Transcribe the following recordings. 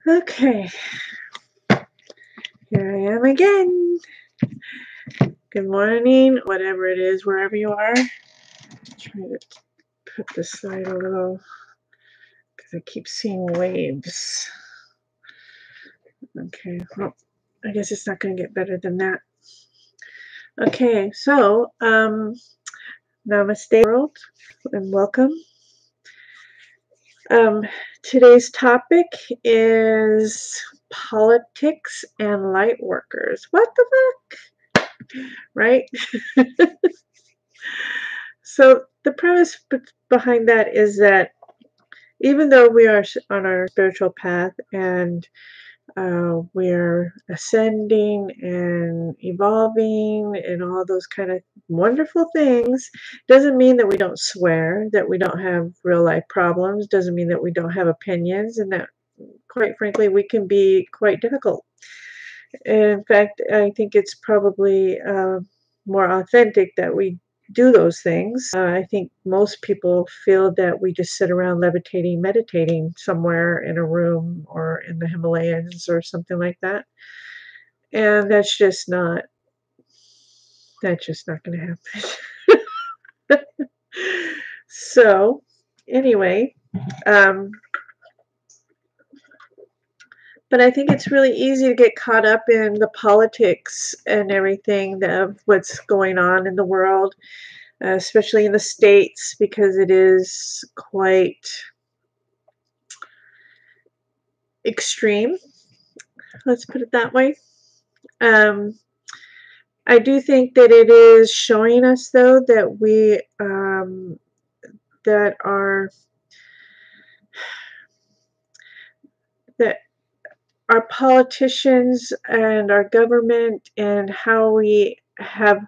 Okay, here I am again. Good morning, whatever it is, wherever you are. Try to put this slide a little because I keep seeing waves. Okay, well, I guess it's not going to get better than that. Okay, so namaste, world, and welcome. Today's topic is politics and light workers. What the fuck? Right? So the premise behind that is that even though we are on our spiritual path and we're ascending and evolving and all those kind of wonderful things, doesn't mean that we don't swear, that we don't have real life problems, doesn't mean that we don't have opinions, and that quite frankly we can be quite difficult. In fact, I think it's probably more authentic that we do those things. I think most people feel that we just sit around levitating, meditating somewhere in a room or in the Himalayas or something like that. And that's just not going to happen. So, anyway, but I think it's really easy to get caught up in the politics and everything of what's going on in the world, especially in the States, because it is quite extreme. Let's put it that way. I do think that it is showing us, though, that we that our politicians and our government and how we have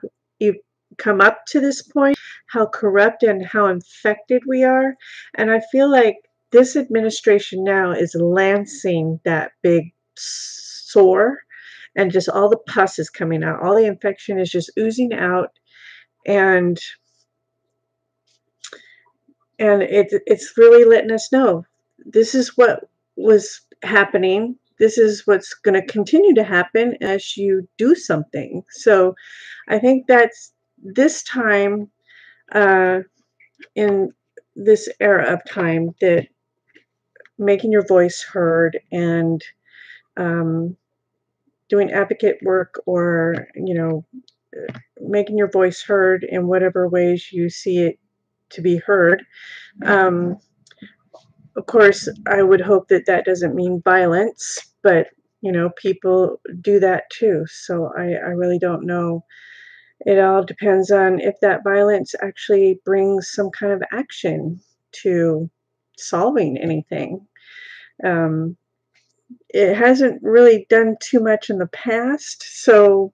come up to this point, how corrupt and how infected we are. And I feel like this administration now is lancing that big sore, and just all the pus is coming out. All the infection is just oozing out, and it's really letting us know this is what was happening. This is what's going to continue to happen as you do something. So I think that's this time, in this era of time, that making your voice heard and doing advocate work, or making your voice heard in whatever ways you see it to be heard. Of course, I would hope that that doesn't mean violence, but people do that too. So I really don't know. It all depends on if that violence actually brings some kind of action to solving anything. It hasn't really done too much in the past, so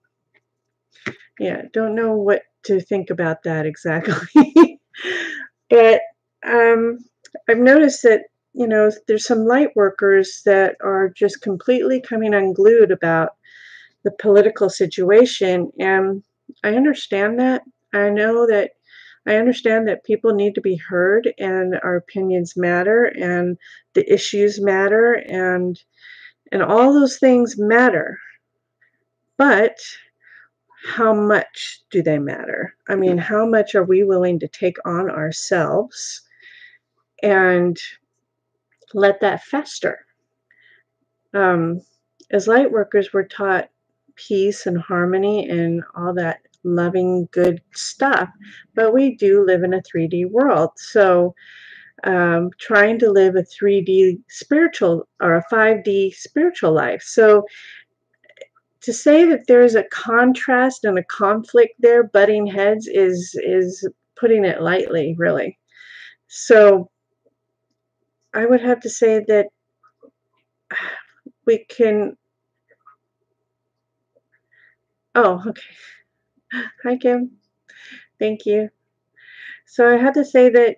yeah, don't know what to think about that exactly. But I've noticed that there's some light workers that are just completely coming unglued about the political situation, and I understand that. I understand that people need to be heard, and our opinions matter, and the issues matter, and all those things matter. But how much do they matter? I mean, how much are we willing to take on ourselves and let that fester? As light workers, we're taught peace and harmony and all that loving, good stuff, but we do live in a 3D world. So trying to live a 3D spiritual or a 5D spiritual life. So to say that there's a contrast and a conflict there, butting heads, is putting it lightly, really. So I would have to say that we can. Oh, okay. Hi, Kim. Thank you. So I have to say that,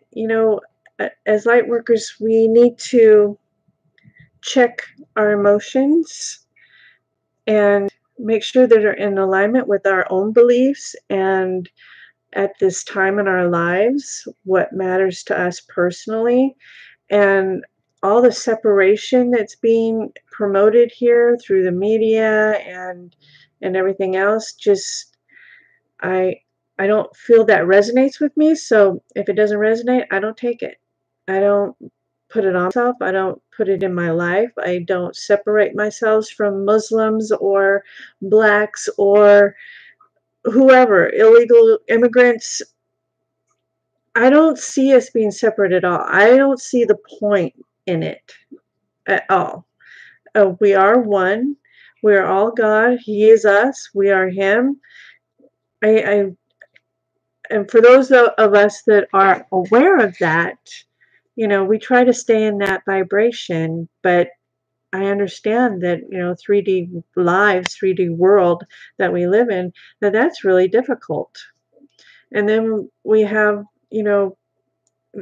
as light workers, we need to check our emotions and make sure that they're in alignment with our own beliefs, and at this time in our lives, what matters to us personally. And all the separation that's being promoted here through the media and everything else, just I I don't feel that resonates with me. So if it doesn't resonate, I don't take it. I don't put it on myself. I don't put it in my life. I don't separate myself from Muslims or blacks or whoever, illegal immigrants. I don't see us being separate at all. I don't see the point in it at all. We are one. We are all God. He is us. We are Him. I and for those of us that are aware of that, we try to stay in that vibration, but I understand that, 3D lives, 3D world that we live in, that's really difficult. And then we have,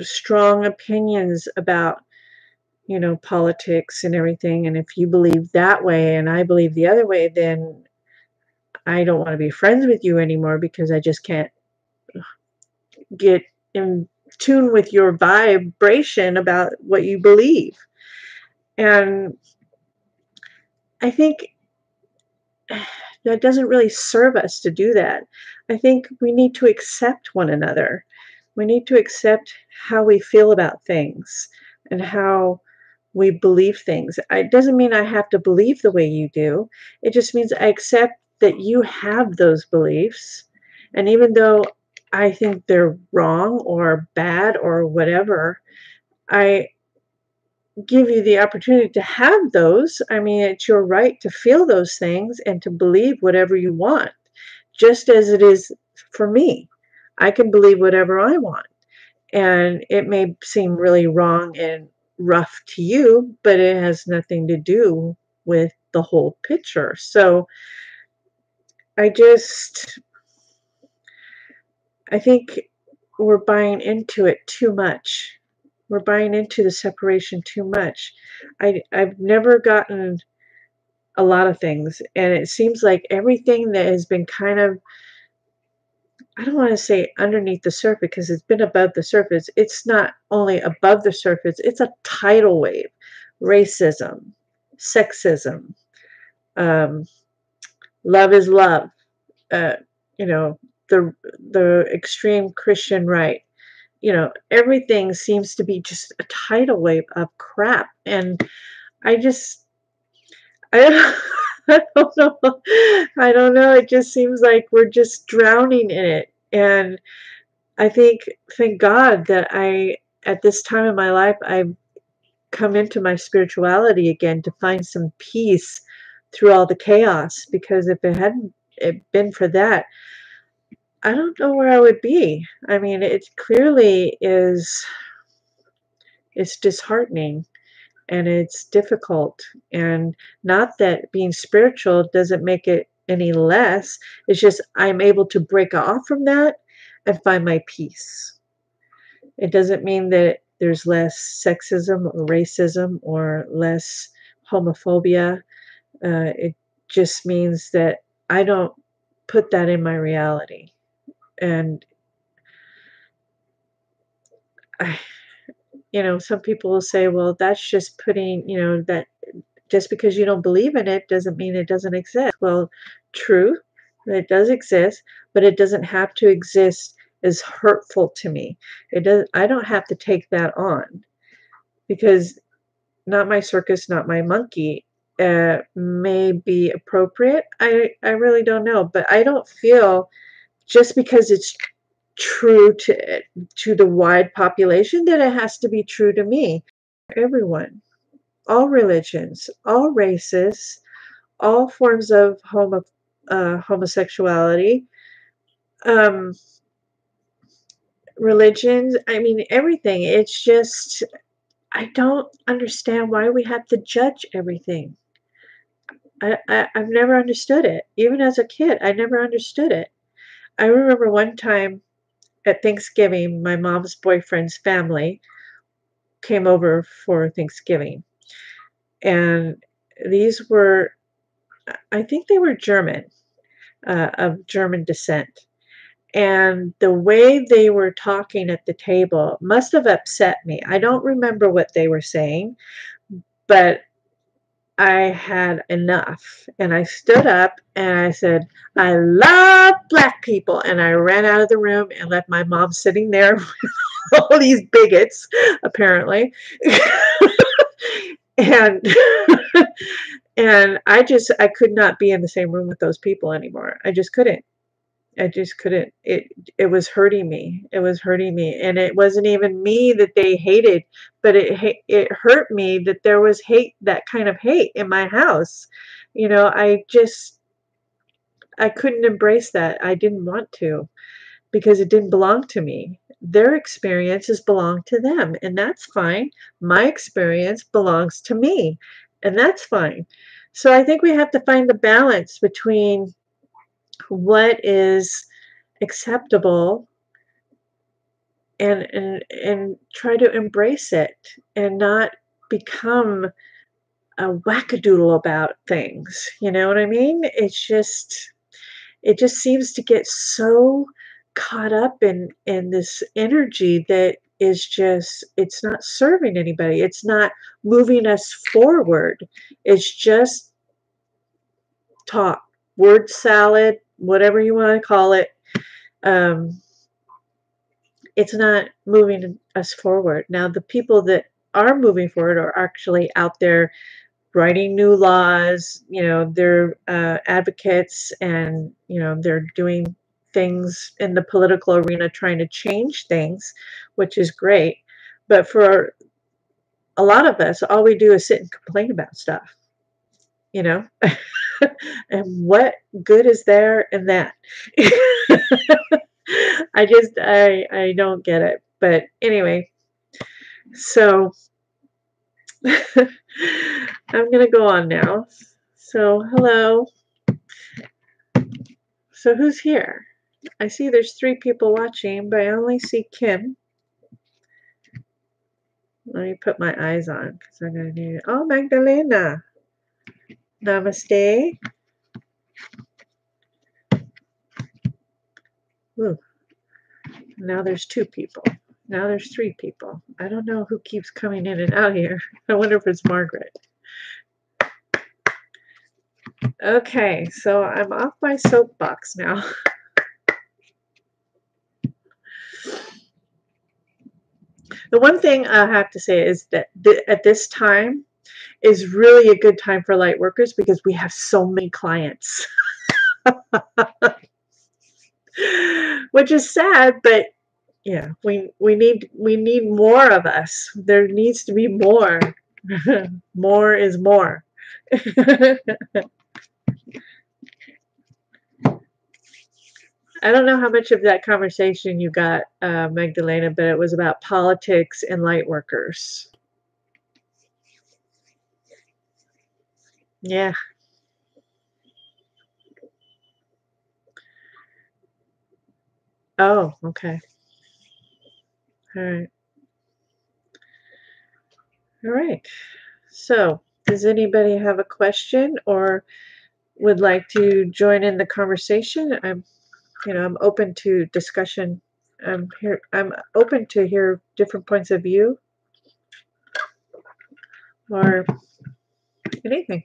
strong opinions about, politics and everything. And if you believe that way and I believe the other way, then I don't want to be friends with you anymore because I just can't get in tune with your vibration about what you believe. And I think that doesn't really serve us to do that. I think we need to accept one another. We need to accept how we feel about things and how we believe things. It doesn't mean I have to believe the way you do. It just means I accept that you have those beliefs. And even though I think they're wrong or bad or whatever, I give you the opportunity to have those. I mean, it's your right to feel those things and to believe whatever you want, just as it is for me. I can believe whatever I want. And it may seem really wrong and rough to you, but it has nothing to do with the whole picture. So I just, I think we're buying into it too much. We're buying into the separation too much. I've never gotten a lot of things, and it seems like everything that has been kind of, I don't want to say underneath the surface because it's been above the surface. It's not only above the surface, it's a tidal wave. Racism, sexism, um, love is love, uh, you know, the extreme Christian right. Everything seems to be just a tidal wave of crap. And I just, I, I don't know. I don't know. It just seems like we're just drowning in it. And I think, thank God that at this time in my life, I've come into my spirituality again to find some peace through all the chaos. Because if it hadn't been for that, I don't know where I would be. I mean, it clearly is, it's disheartening and it's difficult. And not that being spiritual doesn't make it any less. It's just I'm able to break off from that and find my peace. It doesn't mean that there's less sexism or racism or less homophobia. It just means that I don't put that in my reality. And I, some people will say, well, that's just putting, that just because you don't believe in it doesn't mean it doesn't exist. Well, true, it does exist, but it doesn't have to exist as hurtful to me. It does. I don't have to take that on because not my circus, not my monkey. May be appropriate. I really don't know, but I don't feel just because it's true to the wide population that it has to be true to me. Everyone, all religions, all races, all forms of homosexuality, um, religions. I mean, everything. It's just I don't understand why we have to judge everything. I've never understood it. Even as a kid, I never understood it. I remember one time at Thanksgiving, my mom's boyfriend's family came over for Thanksgiving. And these I think they were German, of German descent. And the way they were talking at the table must have upset me. I don't remember what they were saying, but I had enough. And I stood up and I said, I love black people. And I ran out of the room and left my mom sitting there with all these bigots, apparently. And and I could not be in the same room with those people anymore. I just couldn't. I just couldn't. It was hurting me. It was hurting me, and it wasn't even me that they hated, but it hurt me that there was hate, that kind of hate in my house. You know, I couldn't embrace that. I didn't want to because it didn't belong to me. Their experiences belong to them, and that's fine. My experience belongs to me, and that's fine. So I think we have to find the balance between what is acceptable and try to embrace it and not become a wackadoodle about things. You know what I mean? It just seems to get so caught up in this energy that is just, it's not serving anybody. It's not moving us forward. It's just talk, word salad, whatever you want to call it. Um, it's not moving us forward. Now, the people that are moving forward are actually out there writing new laws. You know, they're advocates, and you know, they're doing things in the political arena trying to change things, which is great. But for a lot of us, all we do is sit and complain about stuff, you know. And what good is there in that? I don't get it. But anyway, so I'm gonna go on now. So hello. So who's here? I see there's 3 people watching, but I only see Kim. Let me put my eyes on because I'm gonna need it. Oh, Magdalena. Namaste. Ooh, now there's 2 people. Now there's 3 people. I don't know who keeps coming in and out here. I wonder if it's Margaret. Okay, so I'm off my soapbox now. The one thing I have to say is that at this time is really a good time for light workers because we have so many clients. Which is sad, but yeah, we need more of us. There needs to be more. More is more. I don't know how much of that conversation you got, Magdalena, but it was about politics and light workers. Yeah. Oh, okay. All right. All right. So, does anybody have a question or would like to join in the conversation? I'm open to discussion. I'm open to hear different points of view or anything.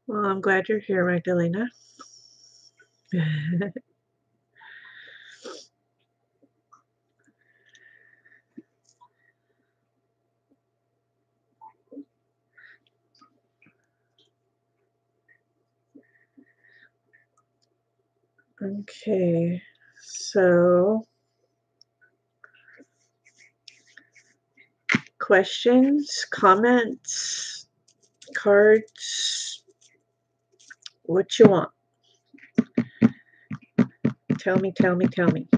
Well, I'm glad you're here, Magdalena. Okay, so questions, comments, cards, what you want. Tell me, tell me, tell me.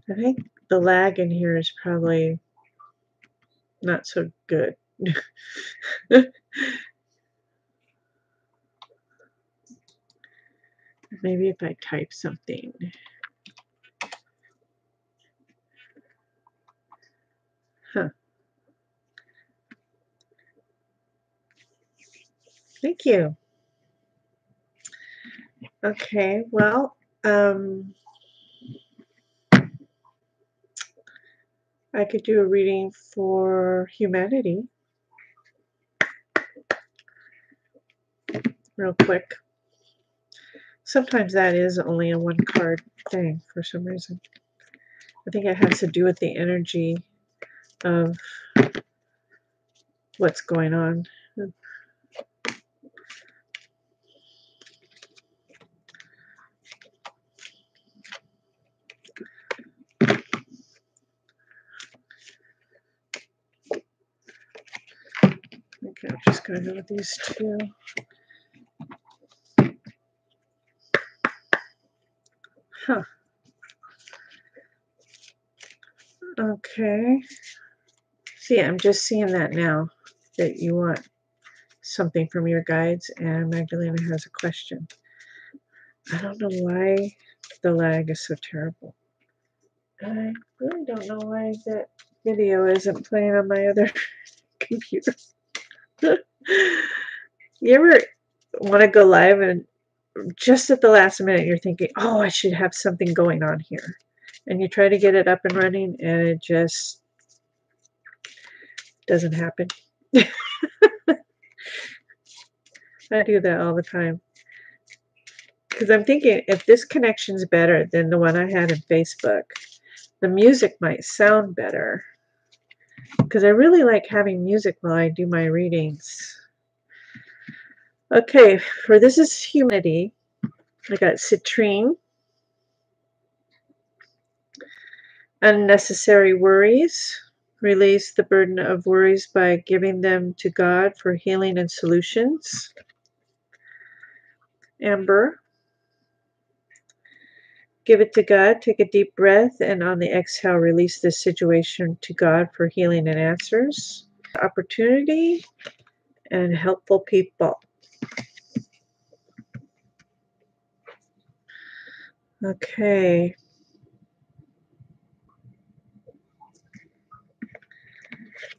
I think the lag in here is probably not so good. Maybe if I type something. Thank you. Okay, well, I could do a reading for humanity real quick. Sometimes that is only a one card thing for some reason. I think it has to do with the energy of what's going on. Okay, I'm just going to go with these two. Huh. Okay. See, I'm just seeing that now, that you want something from your guides, and Magdalena has a question. I don't know why the lag is so terrible. I really don't know why that video isn't playing on my other computer. You ever want to go live and just at the last minute you're thinking, oh, I should have something going on here. And you try to get it up and running and it just doesn't happen. I do that all the time. Because I'm thinking if this connection's better than the one I had in Facebook, the music might sound better. Because I really like having music while I do my readings. Okay, for this is humanity. I got citrine, unnecessary worries. Release the burden of worries by giving them to God for healing and solutions. Amber, give it to God. Take a deep breath, and on the exhale, release this situation to God for healing and answers. Opportunity and helpful people. Okay.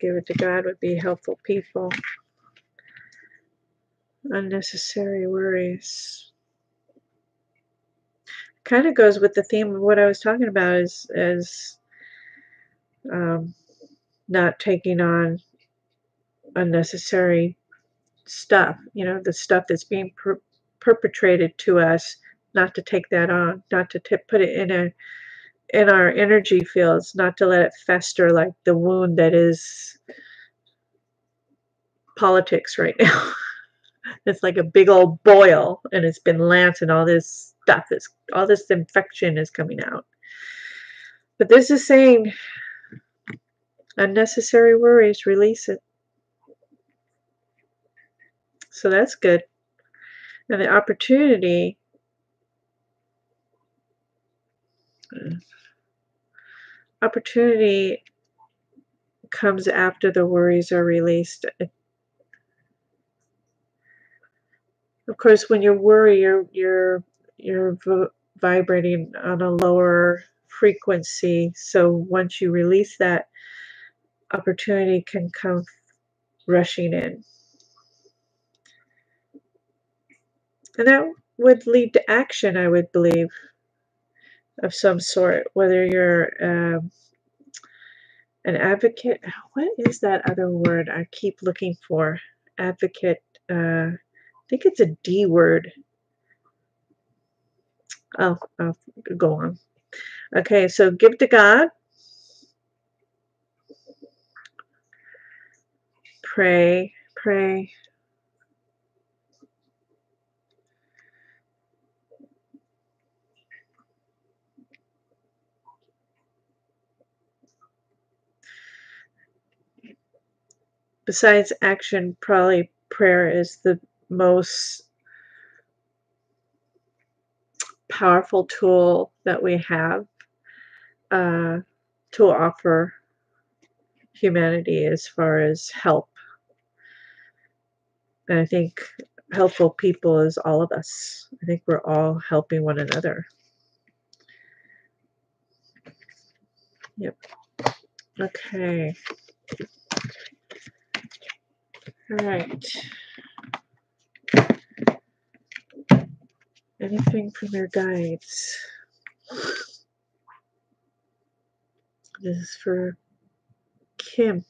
Give it to God would be helpful people. Unnecessary worries. Kind of goes with the theme of what I was talking about is not taking on unnecessary stuff, the stuff that's being perpetrated to us, not to take that on, not to put it in our energy fields, not to let it fester like the wound that is politics right now. It's like a big old boil and it's been lancing all this stuff, all this infection is coming out. But this is saying unnecessary worries, release it. So that's good. And the opportunity comes after the worries are released. Of course, when you worry, you're vibrating on a lower frequency. So once you release that, opportunity can come rushing in. And that would lead to action, I would believe, of some sort, whether you're an advocate. What is that other word I keep looking for? Advocate. I think it's a D word. I'll go on. Okay, so give to God. Pray. Besides action, probably prayer is the most powerful tool that we have to offer humanity as far as help. And I think helpful people is all of us. I think we're all helping one another. Yep. Okay. All right. Anything from your guides? This is for Kim.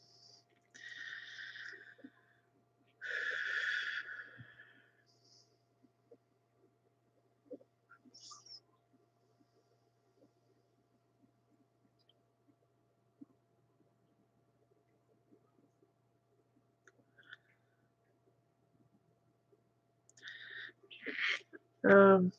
Um,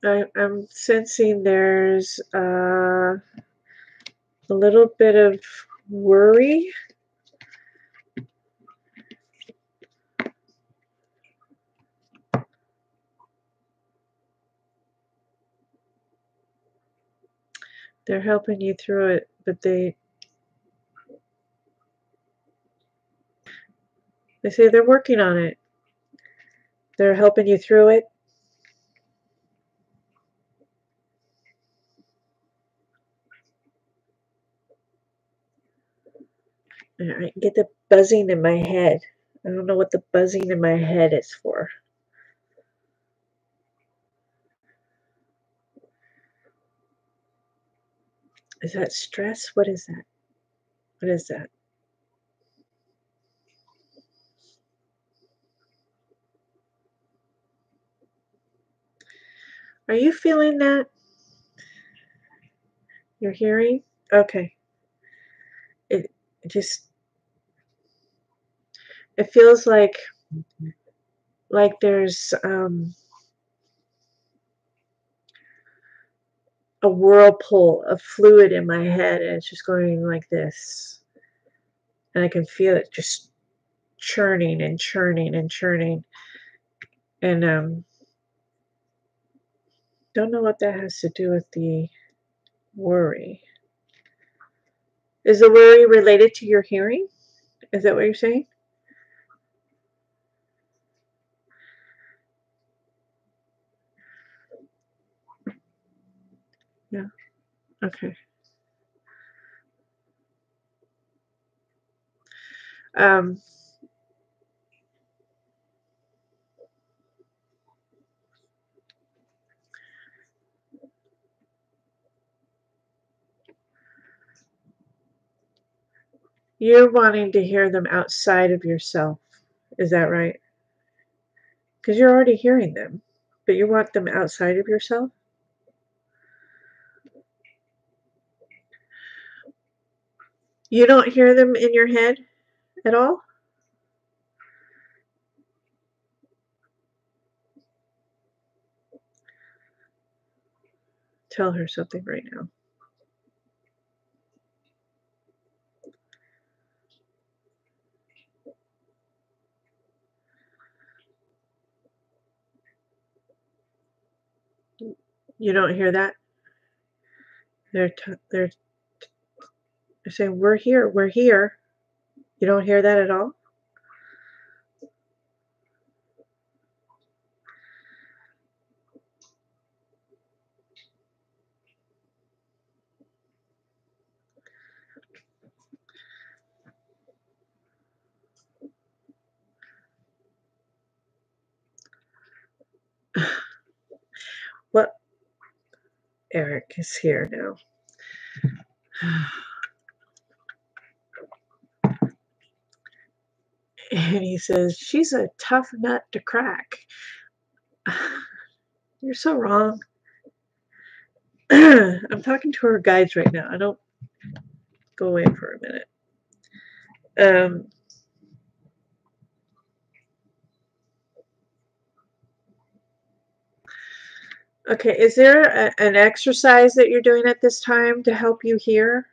I'm sensing there's a little bit of worry. They're helping you through it, but they say they're working on it. They're helping you through it. I get the buzzing in my head. I don't know what the buzzing in my head is for. Is that stress? What is that? What is that? Are you feeling that? You're hearing? Okay. It just it feels like there's a whirlpool of fluid in my head and it's just going like this. And I can feel it just churning and churning and churning. And don't know what that has to do with the worry. Is the worry related to your hearing? Is that what you're saying? Yeah. Okay. Um, you're wanting to hear them outside of yourself. Is that right? Because you're already hearing them, but you want them outside of yourself? You don't hear them in your head at all? Tell her something right now. You don't hear that? They're saying, we're here, we're here. You don't hear that at all? What? Eric is here now. And he says, she's a tough nut to crack. You're so wrong. I'm talking to her guides right now. I don't go away for a minute. Okay, is there an exercise that you're doing at this time to help you hear?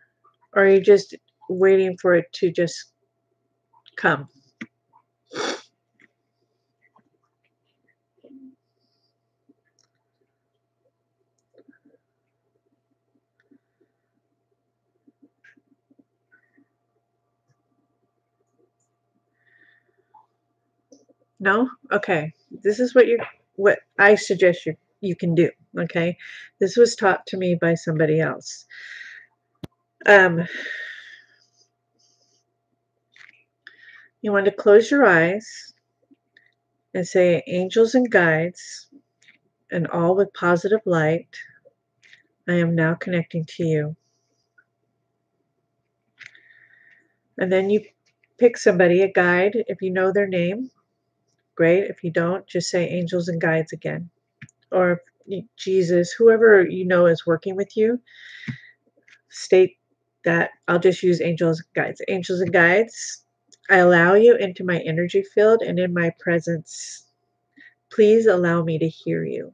Or are you just waiting for it to just come? No? Okay. This is what I suggest you can do. Okay, this was taught to me by somebody else. Um, you want to close your eyes and say, "Angels and guides, and all with positive light, I am now connecting to you." And then you pick somebody, a guide, if you know their name. Great. If you don't, just say angels and guides again. Or Jesus, whoever you know is working with you, state that. I'll just use angels and guides. Angels and guides, I allow you into my energy field and in my presence. Please allow me to hear you.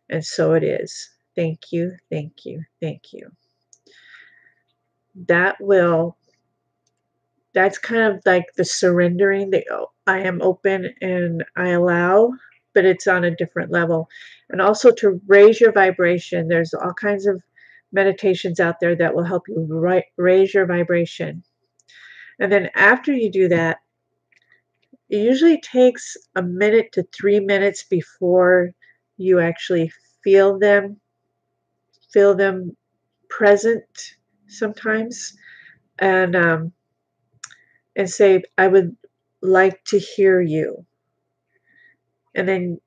And so it is. Thank you, thank you, thank you. That's kind of like the surrendering, the I am open and I allow, but it's on a different level. And also to raise your vibration, there's all kinds of meditations out there that will help you raise your vibration. And then after you do that, it usually takes a minute to 3 minutes before you actually feel them present sometimes. And say, I would like to hear you. And then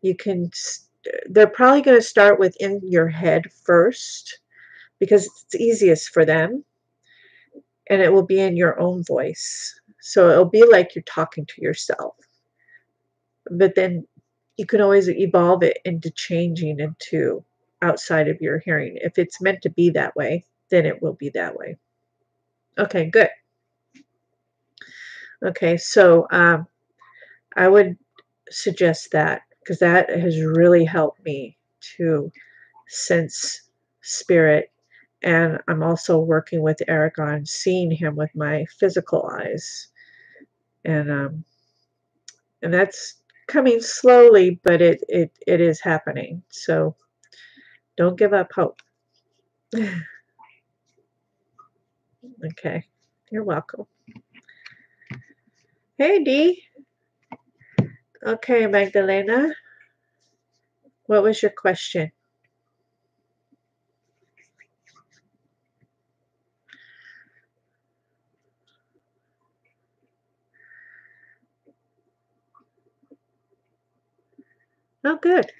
you can, they're probably going to start within your head first because it's easiest for them and it will be in your own voice. So it'll be like you're talking to yourself. But then you can always evolve it into changing into outside of your hearing. If it's meant to be that way, then it will be that way. Okay, good. Okay, so I would suggest that because that has really helped me to sense spirit. And I'm also working with Eric on seeing him with my physical eyes. And and that's coming slowly, but it is happening. So don't give up hope. Okay. You're welcome. Hey Dee. Okay, Magdalena. What was your question? Oh, good.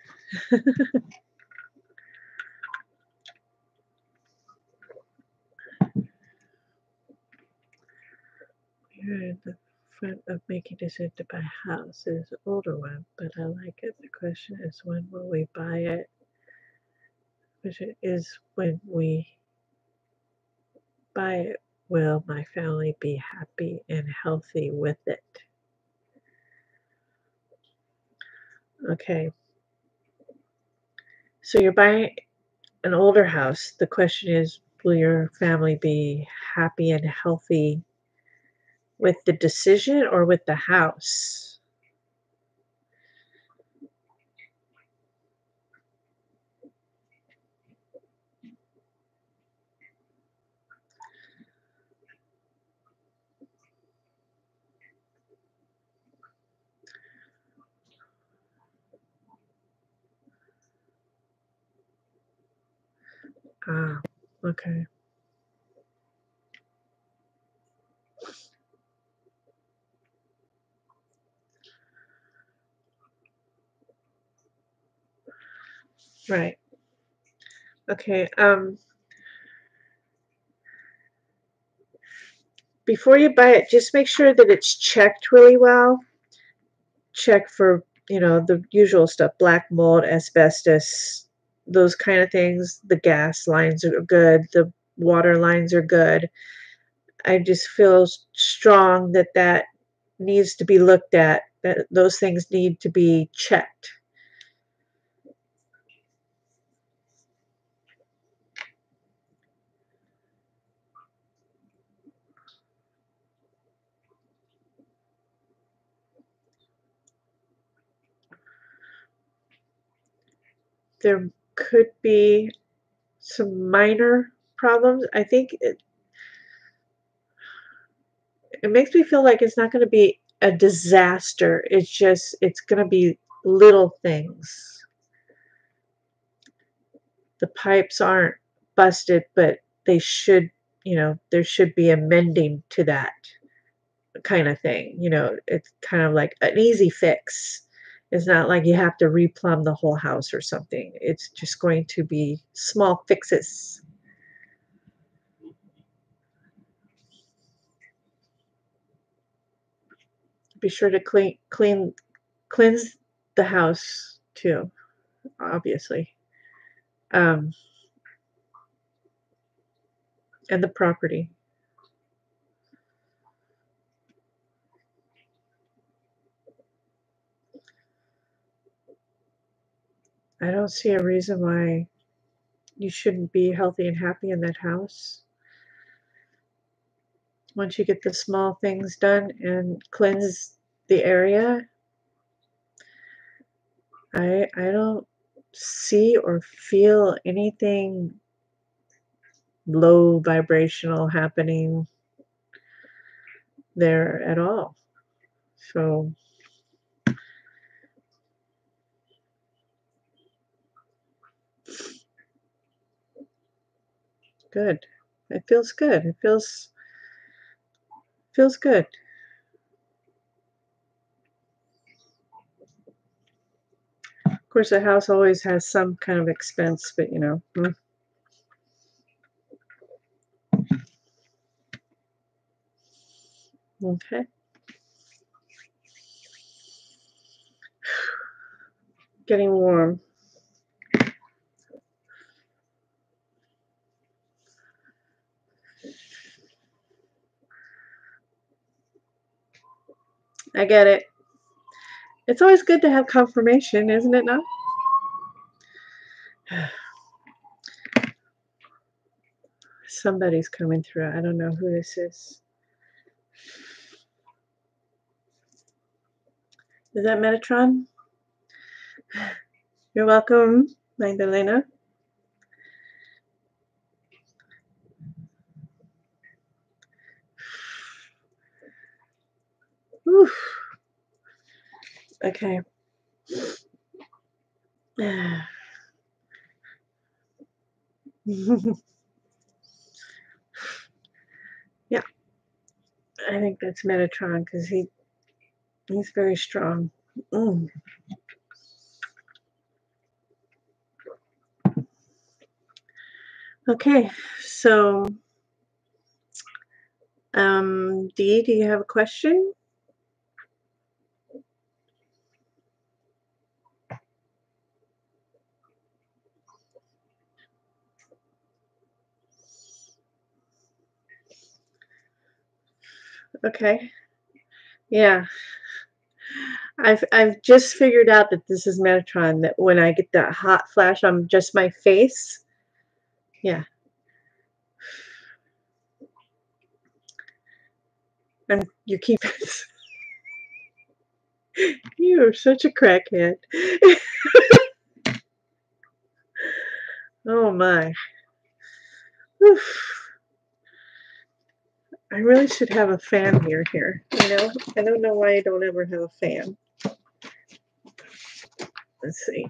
You're in the front of making decision to buy a house. It is an older one, but I like it. The question is, when will we buy it? Which is when we buy it, will my family be happy and healthy with it? Okay. So you're buying an older house. The question is, will your family be happy and healthy with the decision or with the house? Ah, okay. Right. Okay. Before you buy it, just make sure that it's checked really well. Check for, the usual stuff, black mold, asbestos, those kind of things. The gas lines are good. The water lines are good. I just feel strong that that needs to be looked at, that those things need to be checked. There could be some minor problems. I think it makes me feel like it's not going to be a disaster. It's going to be little things. The pipes aren't busted, but they should, there should be a mending to that kind of thing. It's kind of like an easy fix. It's not like you have to replumb the whole house or something. It's just going to be small fixes. Be sure to cleanse the house too, obviously, um, and the property. I don't see a reason why you shouldn't be healthy and happy in that house. Once you get the small things done and cleanse the area, I don't see or feel anything low vibrational happening there at all. So good. It feels good. It feels good. Of course, a house always has some kind of expense, but Okay. Getting warm. I get it. It's always good to have confirmation, isn't it not? Somebody's coming through. I don't know who this is. Is that Metatron? You're welcome, Magdalena. Whew. Okay. Yeah, I think that's Metatron because he's very strong. Mm. Okay, so Dee, do you have a question? Okay. Yeah. I've just figured out that this is Metatron, that when I get that hot flash on just my face, yeah. And you keep you are such a crackhead. Oh my. Oof. I really should have a fan here. I don't know why I don't ever have a fan. Let's see.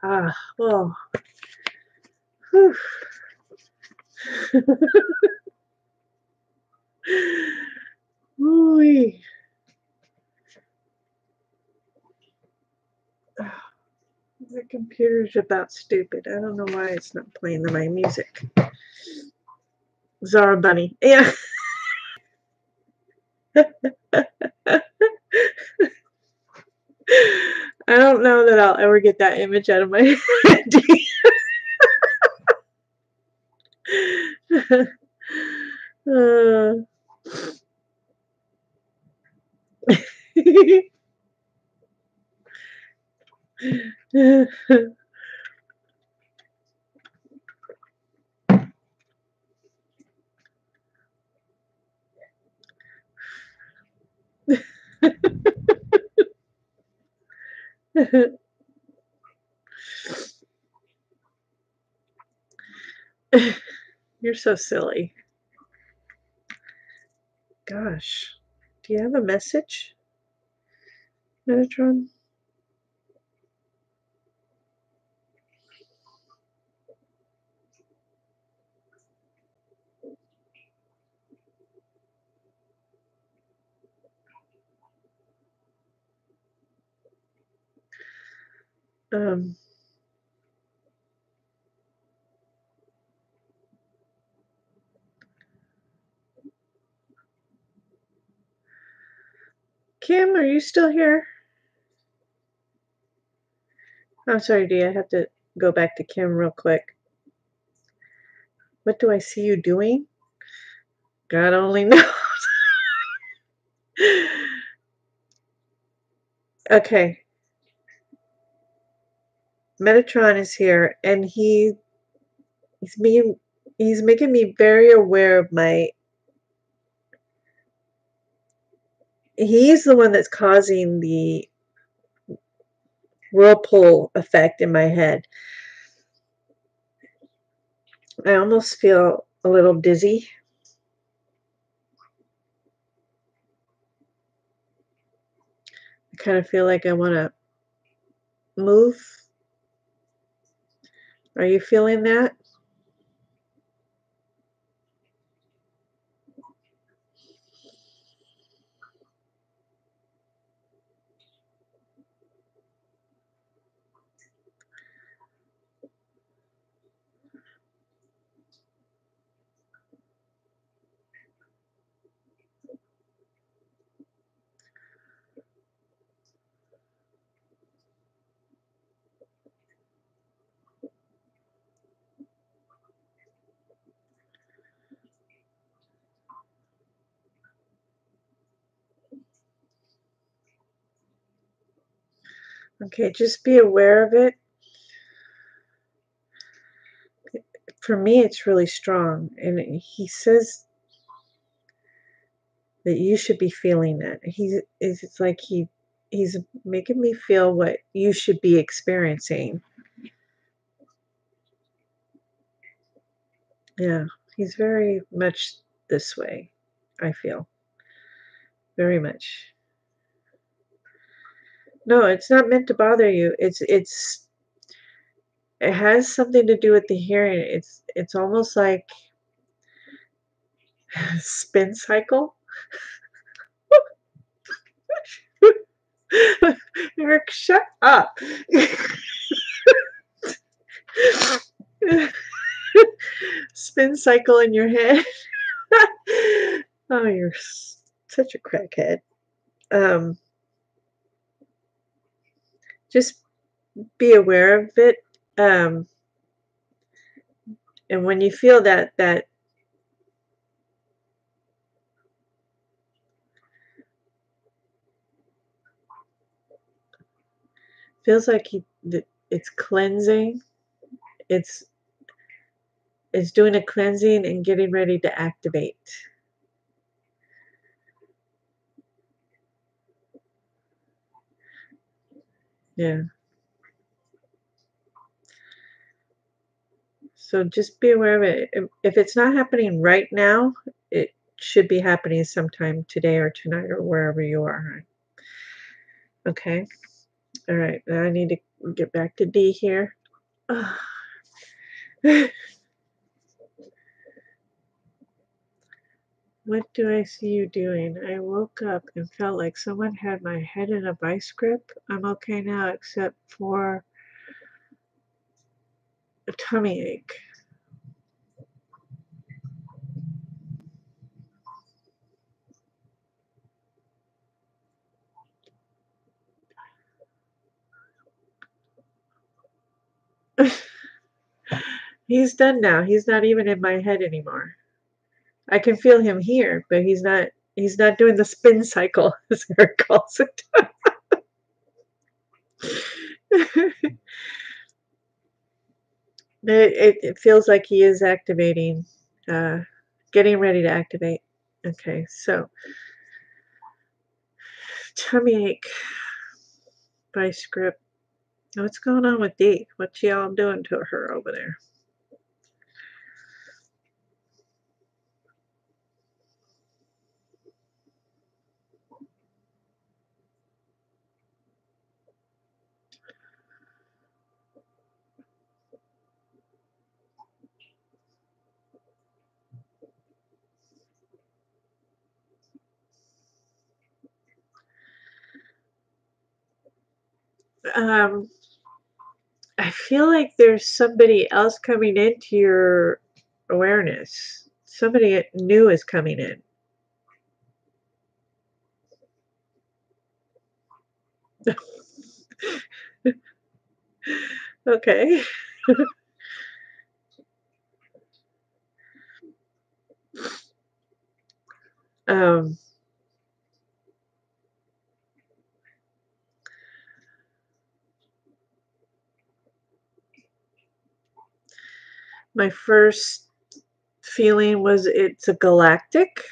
Ah, oh. Whew. Ooh-wee. The computer's about stupid. I don't know why it's not playing my music. Zara Bunny. Yeah. I don't know that I'll ever get that image out of my head. You're so silly. Gosh. Do you have a message? Metatron? Um, Kim, are you still here? I'm sorry, Dee. I have to go back to Kim real quick. What do I see you doing? God only knows. Okay. Metatron is here, and he's being he's making me very aware of my. He's the one that's causing the whirlpool effect in my head. I almost feel a little dizzy. I kind of feel like I want to move. Are you feeling that? Okay, just be aware of it. For me, it's really strong, and he says that you should be feeling it. It's like he's making me feel what you should be experiencing. Yeah, he's very much this way, I feel. Very much. No, it's not meant to bother you. It has something to do with the hearing. It's almost like spin cycle. Eric, shut up. Spin cycle in your head. Oh, you're such a crackhead. Um, just be aware of it. Um, and when you feel that feels like it's cleansing, it's it's doing a cleansing and getting ready to activate. Yeah. So just be aware of it. If it's not happening right now, it should be happening sometime today or tonight or wherever you are. Okay. All right. Now I need to get back to D here. What do I see you doing? I woke up and felt like someone had my head in a vice grip. I'm okay now, except for a tummy ache. He's done now. He's not even in my head anymore. I can feel him here, but he's not doing the spin cycle, as Eric calls it. It feels like he is activating, uh, getting ready to activate. Okay, so tummy ache by script. What's going on with Dee? What's y'all doing to her over there? Um, I feel like there's somebody else coming into your awareness. Somebody new is coming in. Okay. Um, my first feeling was it's a galactic.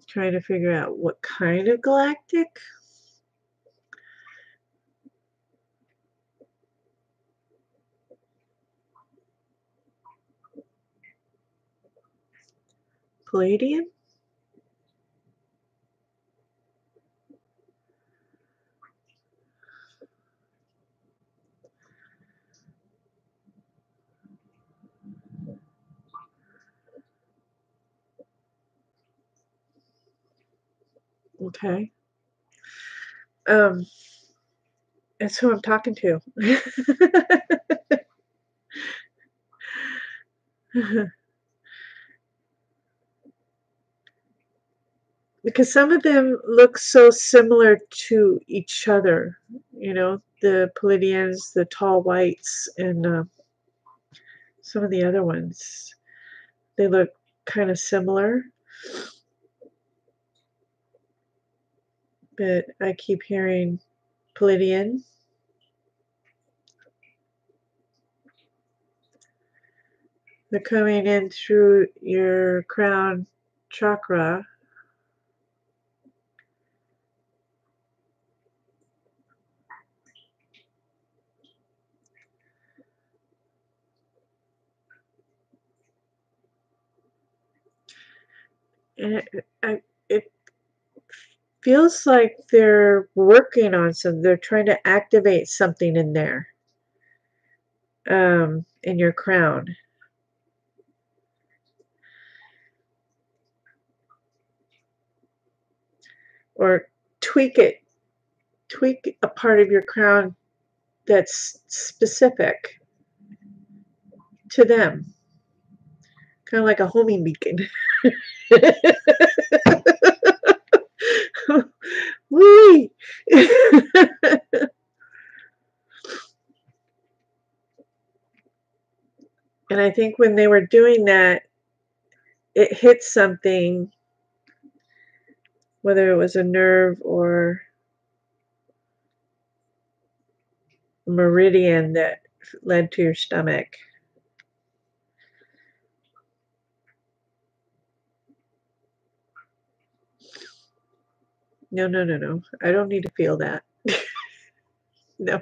Trying to figure out what kind of galactic. Palladium? Okay. Um, that's who I'm talking to. Because some of them look so similar to each other, the Palladians, the tall whites, and some of the other ones. They look kind of similar, but I keep hearing Palladian. They're coming in through your crown chakra. And it feels like they're working on something. They're trying to activate something in there, in your crown, or tweak it, tweak a part of your crown that's specific to them, kind of like a homing beacon. Whee! And I think when they were doing that, it hit something, whether it was a nerve or a meridian that led to your stomach. No, no, no, no. I don't need to feel that. No,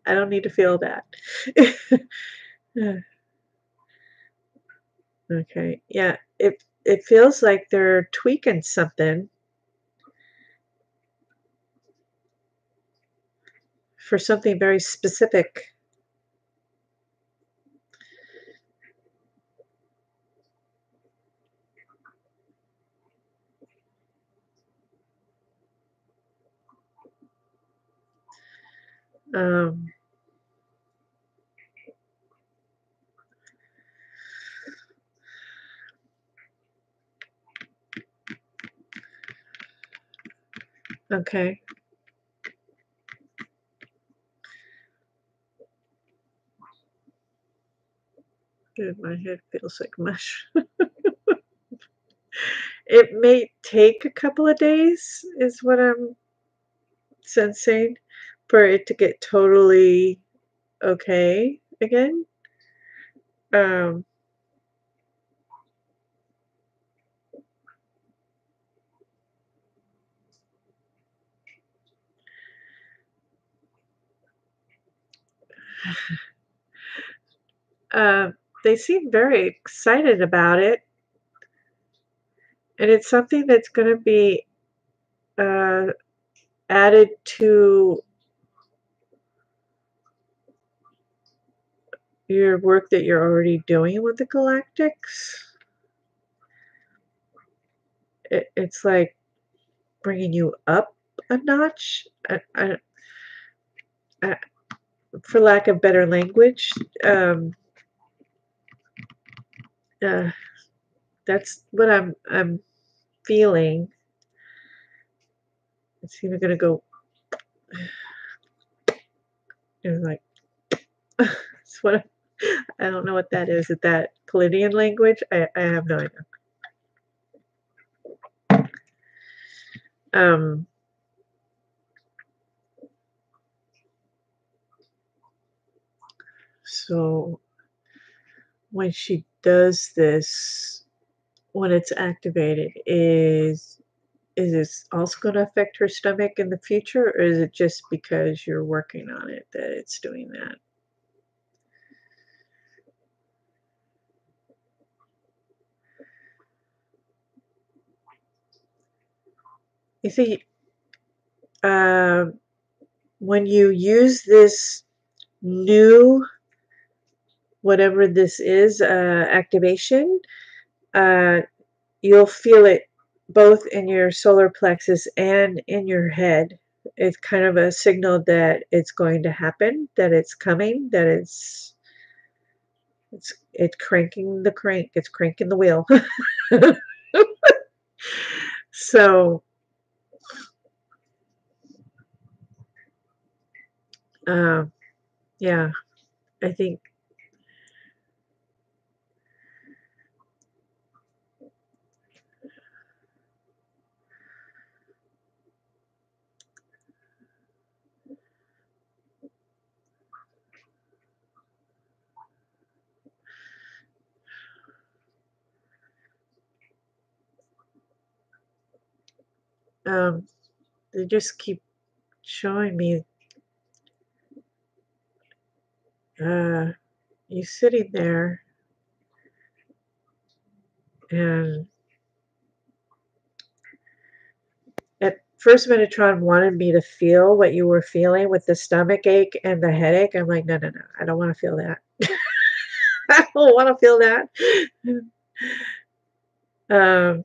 I don't need to feel that. Okay. Yeah, it feels like they're tweaking something for something very specific. Um, okay. Good. My head feels like mush. It may take a couple of days, is what I'm sensing, for it to get totally okay again. Um, uh, they seem very excited about it, and it's something that's going to be uh, added to your work that you're already doing with the galactics. It's like bringing you up a notch. I, for lack of better language, uh, that's what I'm feeling. It's even gonna go. It's like it's what I don't know what that is. Is that Palladian language? I have no idea. Um, so when she does this, when it's activated, is this also going to affect her stomach in the future, or is it just because you're working on it that it's doing that? You see, uh, when you use this new, whatever this is, activation, uh, you'll feel it both in your solar plexus and in your head. It's kind of a signal that it's going to happen, that it's coming, that it's cranking the crank, it's cranking the wheel. So, um, yeah, I think um, they just keep showing me uh, you sitting there, and at first Metatron wanted me to feel what you were feeling with the stomach ache and the headache. I'm like, no, no, no, I don't want to feel that. I don't want to feel that. Um,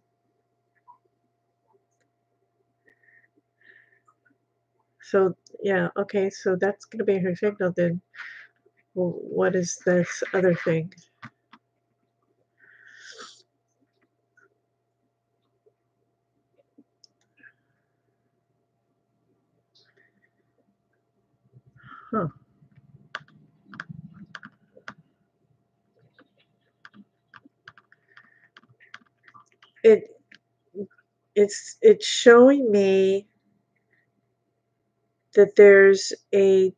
so yeah, okay, so that's gonna be her signal then. Well, what is this other thing? Huh. It it's showing me that there's a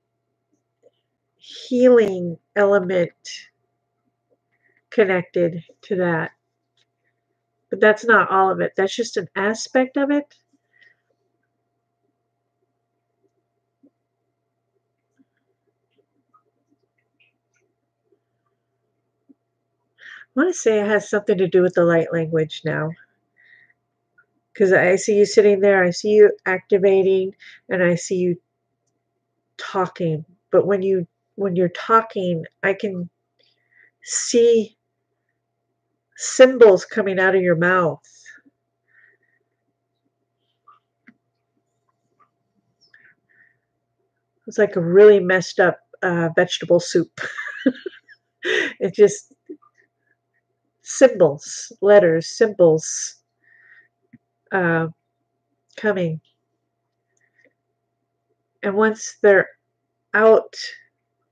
healing element connected to that. But that's not all of it. That's just an aspect of it. I want to say it has something to do with the light language now. Because I see you sitting there, I see you activating, and I see you talking. But when you're talking, I can see symbols coming out of your mouth. It's like a really messed up vegetable soup. It just symbols, letters, symbols uh, coming. And once they're out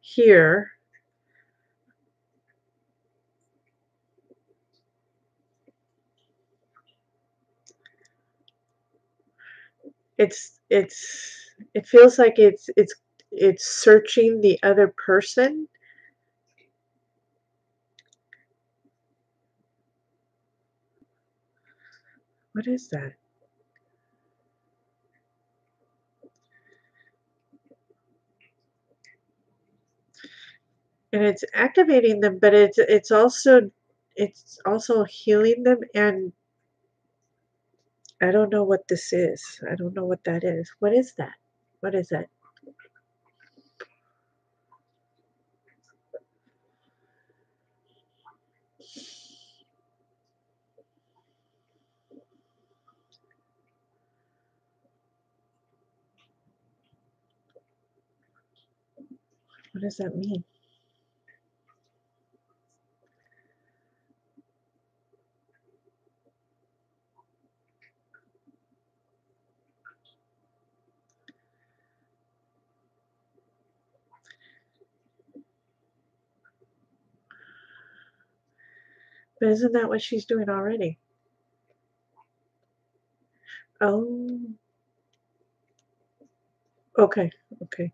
here, it feels like it's searching the other person. What is that? And it's activating them, but it's also healing them, and I don't know what this is. I don't know what that is. What is that? What is that? What does that mean? But isn't that what she's doing already? Oh, okay, okay.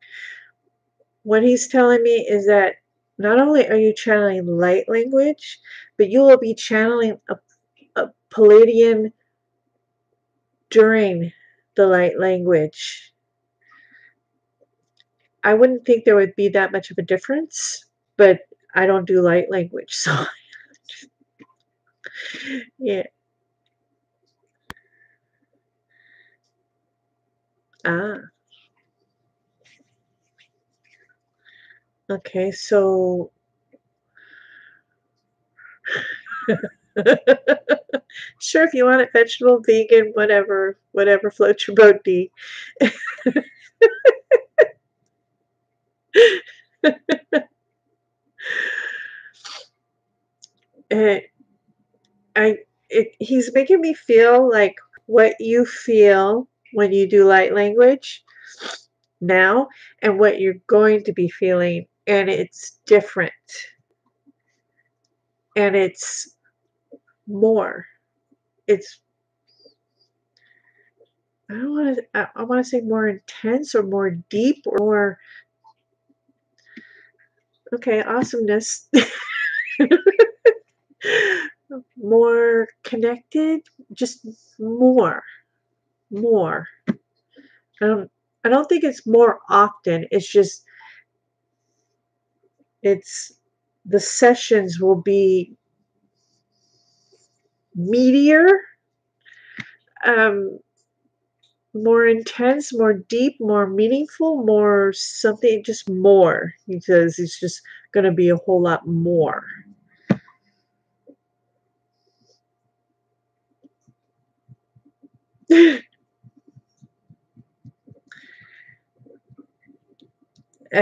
What he's telling me is that not only are you channeling light language, but you will be channeling a Palladian during the light language. I wouldn't think there would be that much of a difference, but I don't do light language, so yeah. Ah, okay, so sure, if you want it vegetable, vegan, whatever floats your boat, D. Eh, he's making me feel like what you feel when you do light language now and what you're going to be feeling, and it's different, and it's more. It's I want to say more intense or more deep or more okay, awesomeness. More connected, just more, more. I don't I don't think it's more often. It's just it's the sessions will be meatier, um, more intense, more deep, more meaningful, more something, just more. He says it's just going to be a whole lot more. I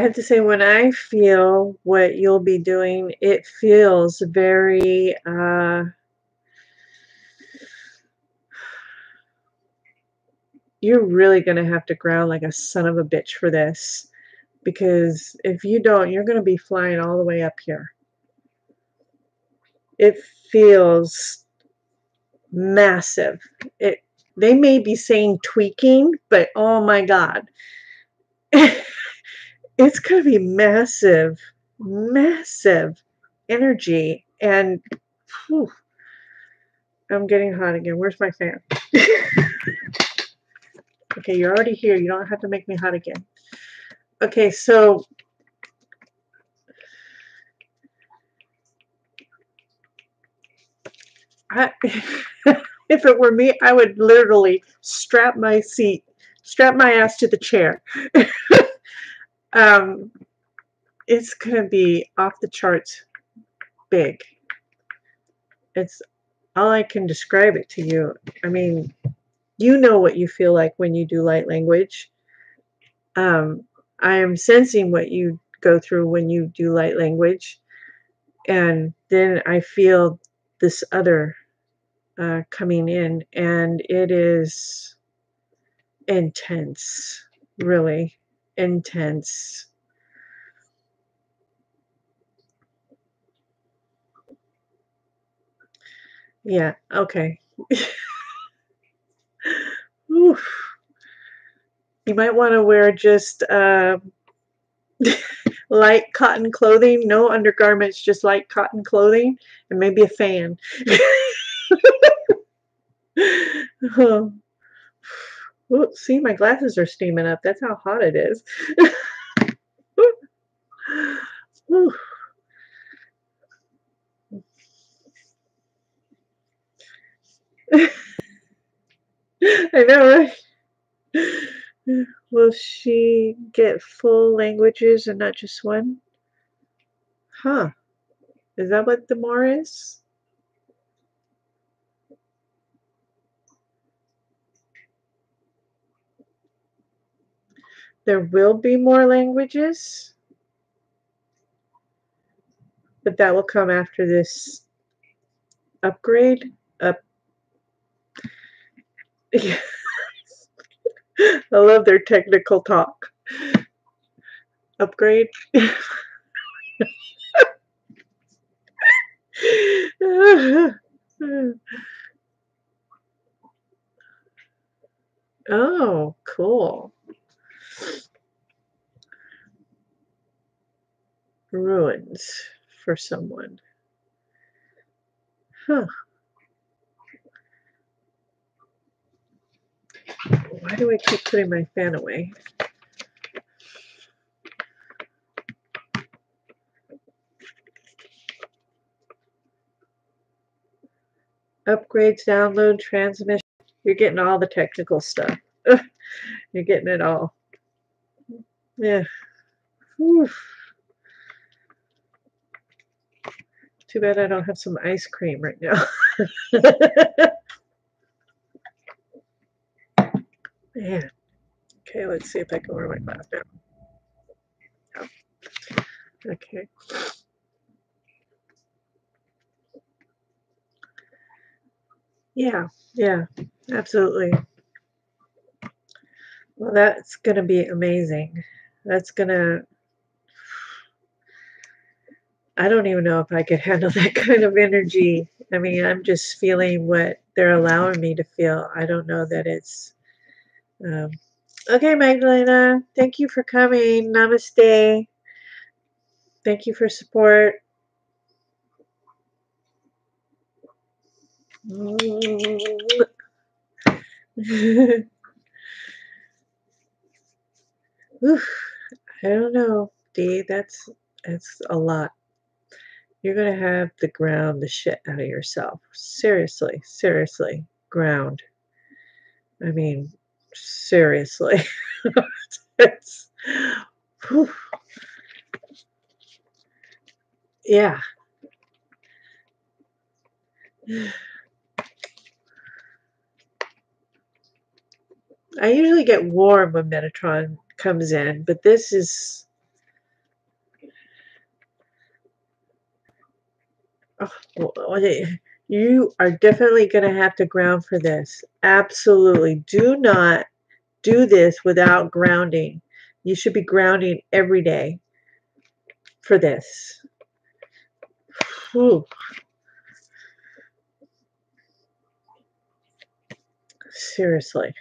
have to say, when I feel what you'll be doing, it feels very, you're really going to have to ground like a son of a bitch for this. Because if you don't, you're going to be flying all the way up here. It feels massive. It they may be saying tweaking, but oh my god. It's going to be massive, massive energy and whew, I'm getting hot again. Where's my fan? Okay, you're already here. You don't have to make me hot again. Okay, so I, if it were me, I would literally strap my ass to the chair. um, it's gonna be off the charts big. It's all I can describe it to you. I mean, you know what you feel like when you do light language. I am sensing what you go through when you do light language, and then I feel this other coming in, and it is intense, really intense. Yeah, okay. Oof. You might want to wear just light cotton clothing, no undergarments, just light cotton clothing, and maybe a fan. Oh. Ooh, see, my glasses are steaming up. That's how hot it is. Ooh. I know, right? Will she get full languages and not just one? Huh. Is that what the more is? There will be more languages? but that will come after this upgrade. Up. I love their technical talk. Upgrade. Oh, cool. Ruins for someone. Huh. Why do I keep putting my fan away? Upgrades, download, transmission. You're getting all the technical stuff. You're getting it all. Yeah. Whew. Too bad I don't have some ice cream right now. Man. Okay, let's see if I can wear my glass now. Oh. Okay. Yeah, absolutely. Well, that's going to be amazing. That's going to, I don't even know if I could handle that kind of energy. I mean, I'm just feeling what they're allowing me to feel. I don't know that it's, um, okay, Magdalena, thank you for coming. Namaste. Thank you for support. Oof, I don't know, Dee. That's a lot. You're gonna have to ground the shit out of yourself. Seriously, seriously, ground. I mean, seriously. It's, whew, yeah. I usually get warm when Metatron comes in, but this is. Oh, you are definitely going to have to ground for this. Absolutely. Do not do this without grounding. You should be grounding every day for this. Whew. Seriously.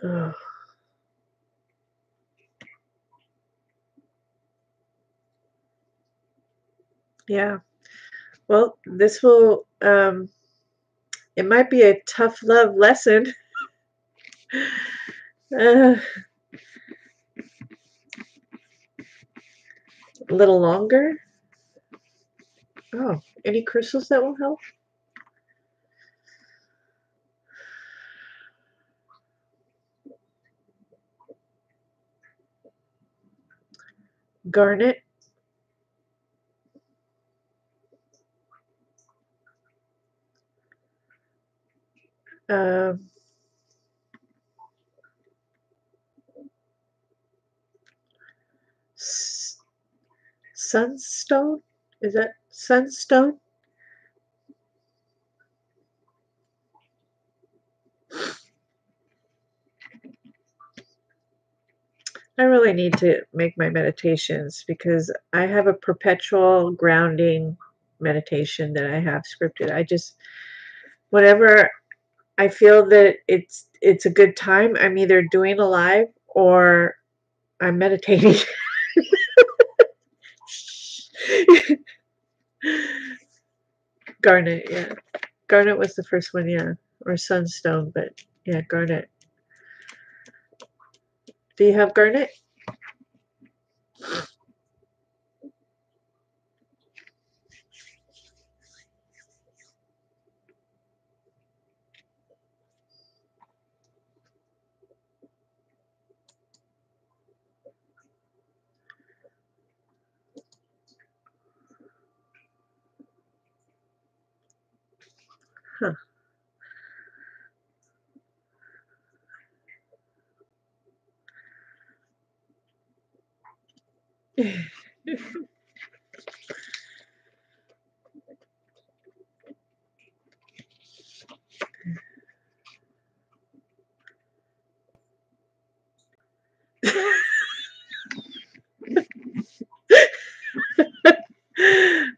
Oh, yeah. Well, this will, it might be a tough love lesson. A little longer. Oh, any crystals that will help? Garnet. Um, Sunstone? Is that sunstone? I really need to make my meditations because I have a perpetual grounding meditation that I have scripted. I just whenever I feel that it's a good time, I'm either doing a live or I'm meditating. Garnet, yeah. Garnet was the first one, yeah. Or sunstone, but yeah, garnet. Do you have garnet? Huh.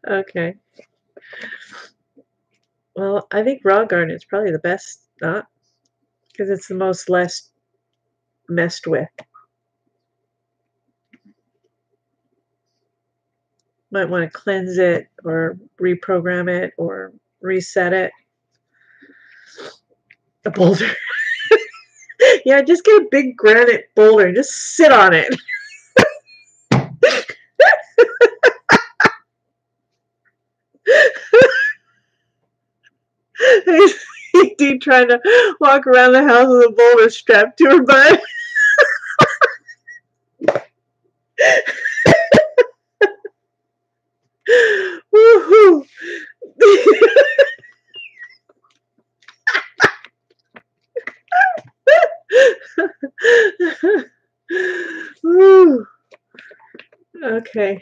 Okay. Well, I think raw garnet's probably the best, not because it's the most less messed with. Might want to cleanse it or reprogram it or reset it. A boulder. Yeah, just get a big granite boulder and just sit on it. Dee trying to walk around the house with a boulder strapped to her butt. Woohoo! Woo. Okay.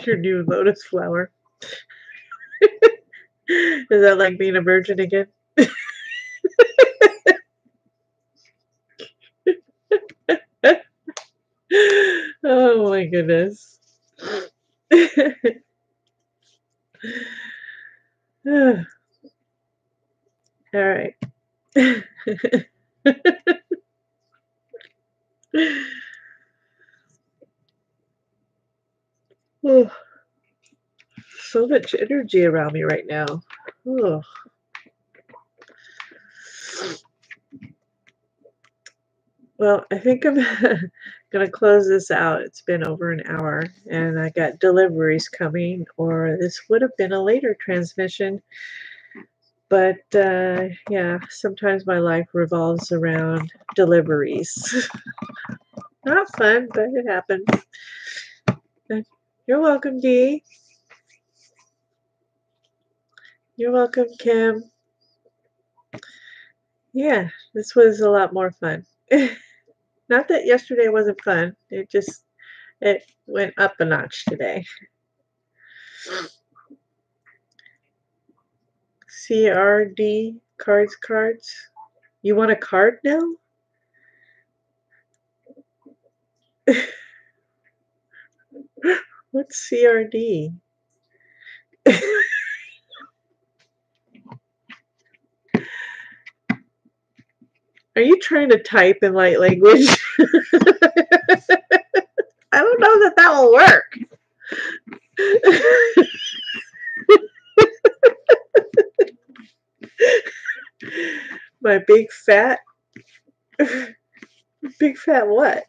Your new lotus flower. Is that like being a virgin again? Oh my goodness. All right. Oh, so much energy around me right now. Oh. Well, I think I'm gonna close this out. It's been over an hour, and I got deliveries coming, or this would have been a later transmission. But yeah, sometimes my life revolves around deliveries. Not fun, but it happens. You're welcome, Dee. You're welcome, Kim. Yeah, this was a lot more fun. Not that yesterday wasn't fun. It went up a notch today. CRD cards. You want a card now? What's CRD? Are you trying to type in light language? I don't know that that will work. My big fat what?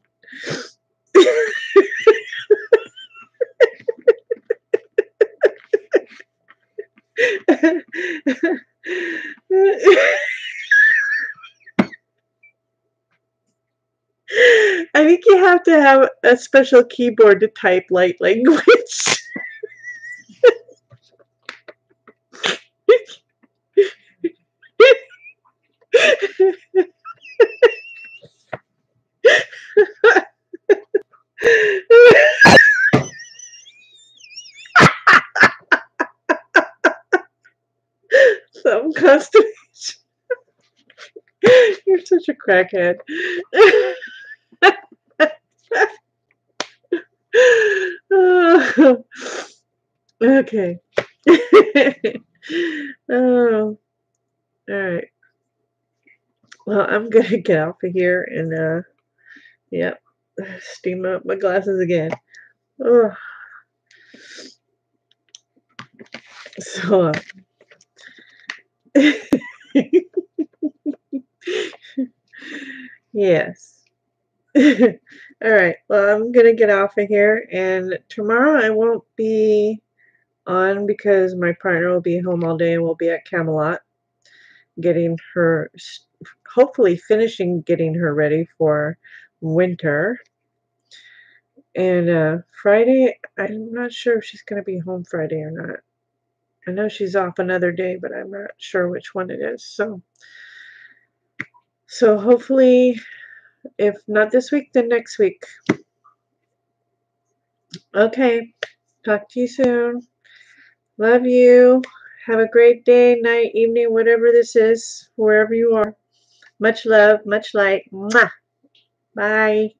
I think you have to have a special keyboard to type light language. Some consternation. You're such a crackhead. Oh, okay. Oh, all right. Well, I'm gonna get off of here and yep, steam up my glasses again. Oh, so yes. All right. Well, I'm gonna get off of here, and tomorrow I won't be on because my partner will be home all day and we'll be at Camelot getting her, hopefully finishing getting her ready for winter. And Friday, I'm not sure if she's gonna be home Friday or not. I know she's off another day, but I'm not sure which one it is. So hopefully, if not this week, then next week. Okay. Talk to you soon. Love you. Have a great day, night, evening, whatever this is, wherever you are. Much love, much light. Mwah. Bye.